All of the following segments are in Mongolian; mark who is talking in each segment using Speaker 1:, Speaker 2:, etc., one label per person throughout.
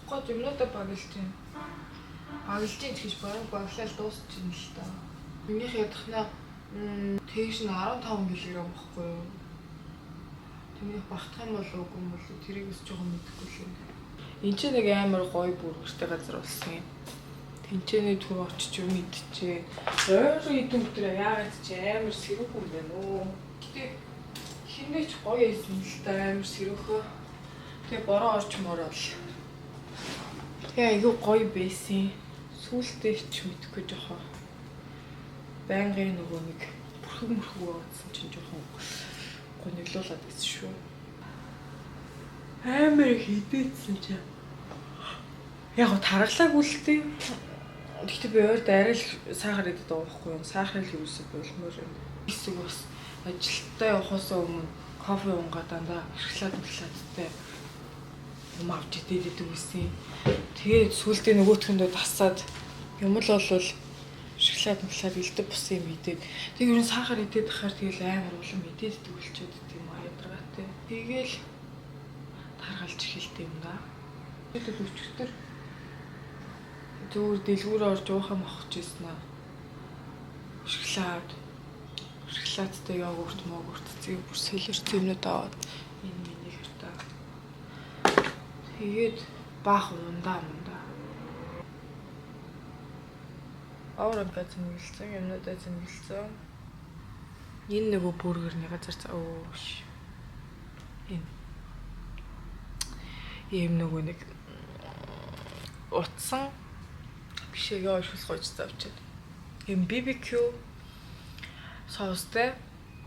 Speaker 1: гол юмнуудаа баглж байна. Баглж ийн гэж бараг баглал дуусчихна л та. Минийх ядахнаа тэгш нь 15 кг байхгүй юу? Тэмээх багтах юм болов уу юм бол тэрийг өсч байгаа мэдэхгүй л юм. Энд чинь нэг амар гоё бүргэртэй газар болсон юм. Тэнцэний төв очиж юм идчихээ. Ойроо идэх өдрөө яагаад ч амар сэрүүх юм бэ нөө. Гэтэ хинээч гоё байсан л та амар сэрүүхөө. Тэгээ бороо орч морол. Тэгээ айгүй гоё байсан. Сүүлдээ ч мэдхгүй жохоо. Байнгын нөгөө нэг бүрхэг байгаадсан чинь жохоо гониглуулаад байсан шүү. Амар хидэцсэн ч. Яг го таргалаагүй л тээ. Гэхдээ би ойрд арай л сахар идэх байгаа байхгүй юу? Сахар л юусоо болмоор юм. Эсвэл бас ажилдаа явахаас өмнө кофе унгаад дандаа шоколадтай юм авч идээд байсан. Тэгээд сүултээ нөгөөтгөндөө тасаад юм л болвол шоколад илдэг бус юм идээд. Тэг ер нь сахар идээд байхаар тэгэл амар улам идээд төгөлчөөд гэдэг юм аа ядаргаатай. Тэгэл таргалж эхэлт юм да. Тэгээд өчтөр зүгээр дэлгүүр орж уух юм авах гэсэн аа. Шоколадтай йогурт зэг бүр солирч юмнууд аваад энэ миний хэртаа. Тэгээд баах ундаа. Авраг газар мэлсэн юмнуудаа зэмгэлсэн. Энэ нөгөө бүргэрний газар өөш. Ийм нөгөө нэг утсан бишээ яошвол гойж завчаад. Ийм BBQ соустай.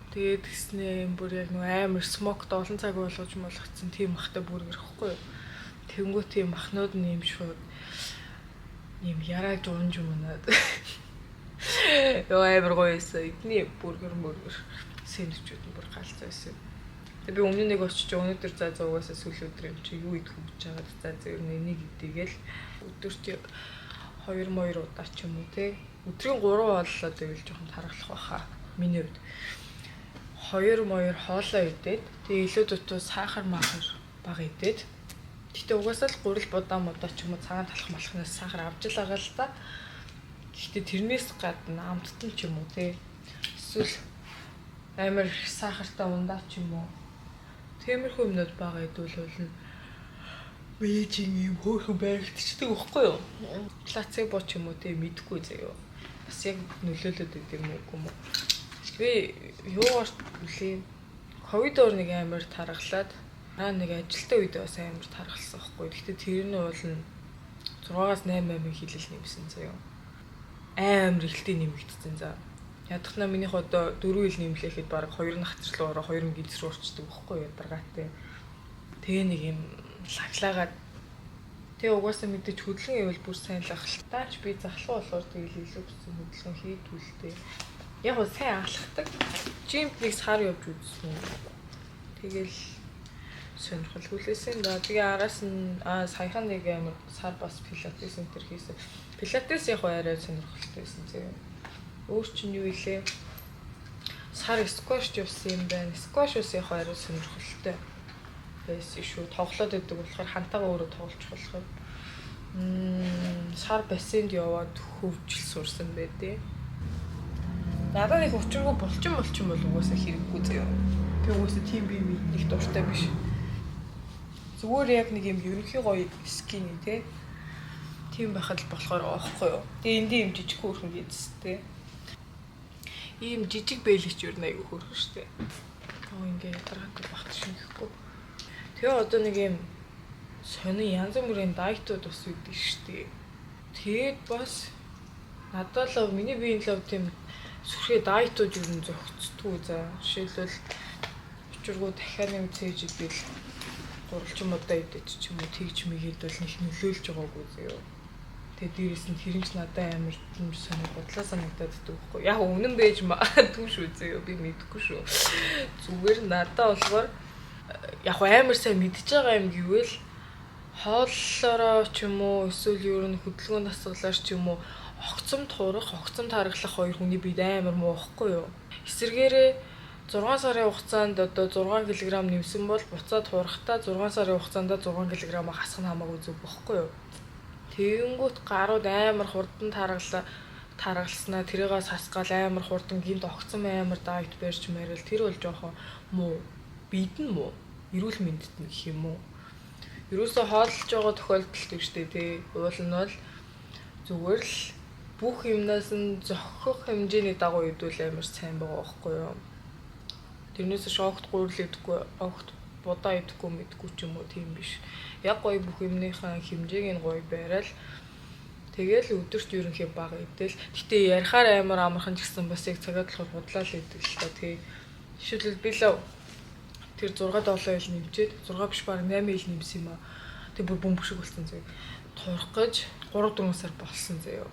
Speaker 1: Тэгээд гэснээ бүр яг нөгөө амар смокд олон цаг болгож молгоцсон тийм махтай бүргэр ихгүй юу. Тэнгүү тийм махнууд нь юм шууд юм яраж унж юмнаад. Яа амар гоёсэн. Эдний бүргэр сэндвичүүд нь бүр галзуу байсан. Тэгээ би өмнө нэг очиж өнөөдөр за угаасаа сүүл өдөр юм чи юу идэх гэж байгаа за ер нь энийг идээгээл өдөрт яг 2 удаа ч юм уу те. Өдрийн 3 боллоо тэгвэл жоохон тархлах байхаа. Миний хувьд 2 хоолоо идээд тэгээ илүү дутуу сахар бага идээд гэтээ угаасаа л 3 будаа ч юм уу цагаан талах малхнаас сахар авч л байгаа л та. Гэтээ тэрнээс гадна амттан ч юм уу те. Эсвэл амар сахартай ундаа ч юм уу. Тиймэрхүү юмнууд бага идүүлвэл бэжин юм хөөрхөн баригдчихдаг байхгүй юу? Плацебо ч юм уу те мэдгүй заяа. Бас яг нөлөөлөд идэв юм уу? Би юугаар үлээ ковидор нэг амар тархалаад нэг ажилтаа үед бас амар тархалсан байхгүй. Гэхдээ тэр нь бол 6-8 хилэл нэмсэн заяа. Амар ихтэй нэмэгдсэн за. Ядахна минийх одоо 4 хил нэмлэхэд баг 2 нахцрлуу ороо 2 гидс рүү орчдөг байхгүй юу даргаатай. Тэгээ нэг юм лаглагаад тэгээ угаасаа мэдээж хөдөлгөн ивэл бүр сайн л ахалтаач би захлах болохоор тэгэл илүү гэсэн хөдөлгөн хийдүүлтэй. Яг гоо сайн ахлахдаг. Жимд нэг сар явж үзсэн. Тэгэл сонирхол хүлээсэн да. Тэгээ араас нь саяхан нэг амар сар бас пилатес центр хийсэн. Пилатес яг арай сонирхолтой байсан зөө. Өөр чинь юу илээ? Сар скваш явсан юм байна. Скваш ус яг арай сонирхолтой байсан шүү. Тоглоод идэг болохоор хантайгаа өөрөө тоглож болох юм. Сар бассейнд яваад хөвжил сурсан байдیں۔ Надад их учиргүй булчин бол угаасаа хэрэггүй зөө. Би угаасаа тийм би нэг дуртай биш. Зүгээр яг нэг юм ерөнхий гоё скини те. Тийм байхад болохоор аахгүй юу. Тэгээ энд ийм жижиг хөөрхөн хийдстэй. Ийм жижиг бэлэгч юу нэг хөөрхөн штэ. Ингээ ядаргатай багт шинэхгүй. Тэгээ одоо нэг юм сони янз бүрийн дайтууд бас үүдээ штэ. Тэгээд бас надад л миний биеийн л тийм сүрхээ дайтууд юу н зохицдгүй за. Жишээлбэл учиргүй дахиад нэг цээж идэл гурвалжин удаа идэж ч юм уу тэгж мэгээд бол нэг нөлөөлж байгаагүй зөө. Тэгээ дээрээс нь хэрэнч надад амар юм сони бодлоо санагдаад дүүхгүй. Яг үнэн байж магадгүй шүү зөө би мэдэхгүй шүү. Зүгээр надад болохоор яг амар сайн мэдж байгаа юм гэвэл хооллороо ч юм уу эсвэл ер нь хөдөлгөөн дасгалаар ч юм уу огцом тархлах хоёр хүний бид амар муу ихгүй юу. Эсвэргээрээ 6 сарын хугацаанд одоо 6 кг нэмсэн бол буцаад хуурахтаа 6 сарын хугацаанд 6 кг хасах нь хамаагүй зүг бохгүй юу. Тэгэнгүүт гарууд амар хурдан таргалснаа тэрийгээ сасгаал амар хурдан гинт огцсон амар дайт барьж мэрэл тэр бол жоохон муу. Бид нь муу. Эрүүл мэндэд нь гэх юм уу. Ерөөсө хооллож байгаа тохиолдолд гэж тий. Уул нь бол зүгээр л бүх юмнаас нь зохих хэмжээний дагуу идвэл амар сайн байгаа байхгүй юу. Тэрнээс огт гуйрал идэхгүй, огт будаа идэхгүй мэдгүй ч юм уу тийм биш. Яг гоё бүх юмныхаа хэмжээг нь гоё байрал тэгэл өдөрт ерөнхий бага идэл. Гэтэ ярихаар амар амархан ч гэсэн бас яг цагаад болохоор худлаа л идэг л та тий. Жишээлбэл би л тэр 6-7 ил нэмчээд 6 биш баг 8 ил нэмсэн юм аа. Тэг бүр бөмбөг шиг болсон зөө. Турах гэж 3-4 сар болсон зөө.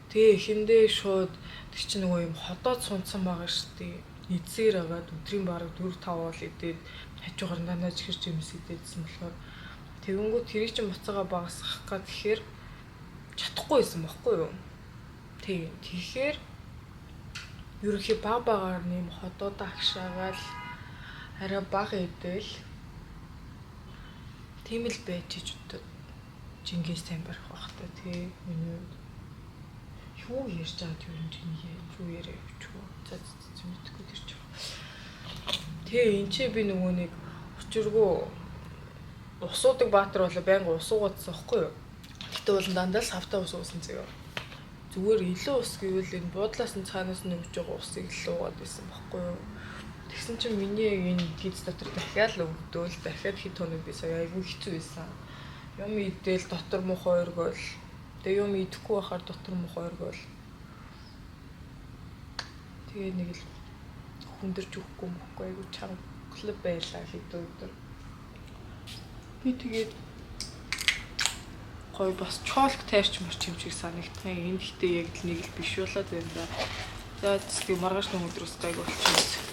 Speaker 1: Тэгээ эхэндээ шууд тэр чинь нөгөө юм ходоод сунцсан байгаа шүү дээ. Эцсээр агаад өдрийн бараг 4-5 бол идээд хажуугаар данаж хэрч юмс идээдсэн болохоор тэгэнгүүт тэрийг чинь буцаага багасгах гэхээр чадахгүй байсан байхгүй юу. Тийм. Тэгэхээр ерөнхий багаар нэм ходоод агшаагаал арай бага идэл тийм л байж ч удаа жингээс сайн барих байх та тий. Миний юу ярьж байгаа юм юу яриа явчихгүй. За мэдгүй тэр ч. Тэгээ энэ чи би нөгөө нэг учиргүй усуудаг баатар болоо байнга ус уугаадсан байхгүй юу. Гэтэ бол дандаа л савтаа ус уусан зөө. Зүгээр илүү ус гэвэл энэ буудлаас нь цаанаас нь өгж байгаа усыг л уугаад байсан байхгүй юу. Тэгсэн чинь миний энэ гиз дотор дахиад л өгдөөл дахиад хэд хоног би сая айгүй хэцүү байсан. Юм идэл дотор муухай өргөөл. Тэгээ юм идэхгүй байхаар дотор муухай өргөөл. Тэгээ нэг л хүндэрч өгөхгүй мөхгүй айгүй чанга байлаа хэд өдөр. Би тэгээд гой бас чоолк тайрч марч юм шиг санагдсан. Энэ гэхдээ яг л нэг л биш болоод байна да. За тийм маргааш нэг өдрөөс гайг болчихсон.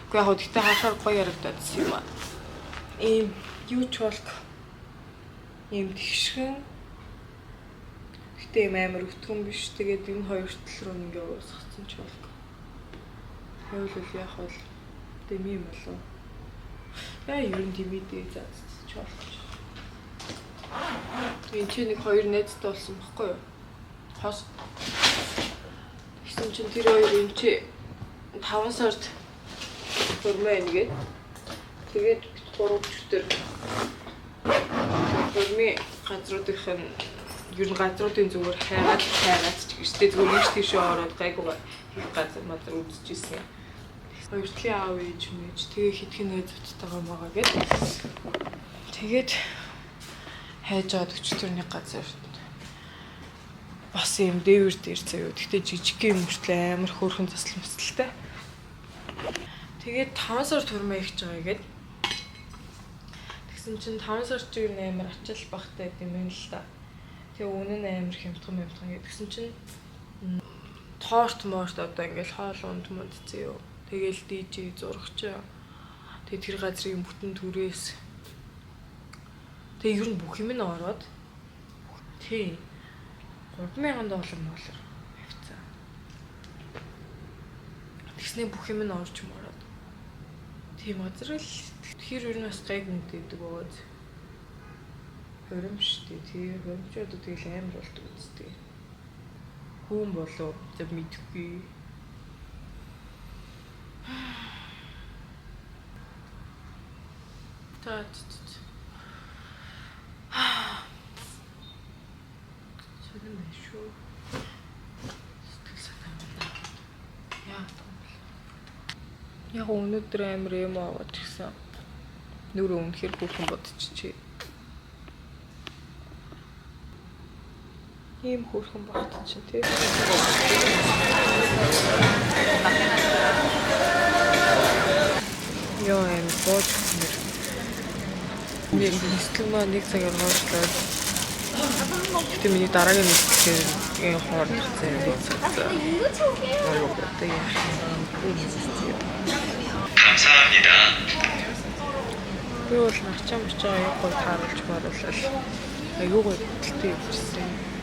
Speaker 1: Гэхдээ яг гэхдээ хашаар гоё ярагдаад юм аа. Ийм юу чоолк ийм тэгшхэн. Гэхдээ ийм амар өтгөн биш. Тэгээд энэ хоёр тал руу ингээ уусгацсан чоолк. Хөвлөл яг бол дэм юм болов. Яа ер нь димидээ за чоолк. Энэ чинь нэг хоёр найзтай болсон баггүй юу? Хос. Тэгсэн чинь тэр хоёр энэ чи 5 сард хөрмөө ингээд. Тэгээд 3 өдөр хөрмөө газруудынх нь ер нь газруудын зүгээр хайгаад ч гэжтэй зүгээр нэг тийшээ ороод гайгуугаар их газар мадар үзчихсэн. Хоёртлын аав ээж мэж тэгээ хитгэн найзуудтайгаа байгаа гэд. Тэгээд хайж аваад өчтөрний газар бас юм дээвэр дээр заяа. Гэхдээ жижигхэн мөртлөө амар хөөрхөн заслан мөсөлтэй. Тэгээд 5 сар турмаа ихж байгаа гэд. Тэгсэн чинь 5 сар чинь амар ачаал багтай юм байна л та. Тэгээ үнэн амар хямдхан гэд. Тэгсэн чинь торт морт одоо ингээл хоол унд мод заяа. Тэгээл DJ зурагч. Тэгээ тэр газрын бүтэн түрээс тэгээ ер нь бүх юм нь ороод тий 3000 доллар авцаа. Тэгснээ бүх юм нь орж мороод. Тийм газар л тэр ер нь бас гайг мэдээдэг байгаа. Хөрөмштэй тий хөрөмч одоо тэгэл амар болдог үстэй. Хүн болов зөв мэдгүй. Тат. Сонирм шүү. Сэтгэл санаа. Яа. Яг өнөөдөр амар юм аваад гисэн. Нүрээ үнэхээр бүхэн бодчихжээ. Ийм хөөрхөн багт чинь тий. Яа юм бод. Нэг хэсгэмээ нэг цагаар хоошлоод гэтээ миний дараагийн нэгтгэхээр энэ хоорондох зэвээ цацсан.
Speaker 2: 감사합니다.
Speaker 1: Би бол начаамч байгаа яг гой тааруулж маруулал. Аюугаа тэлтэй явчихсан.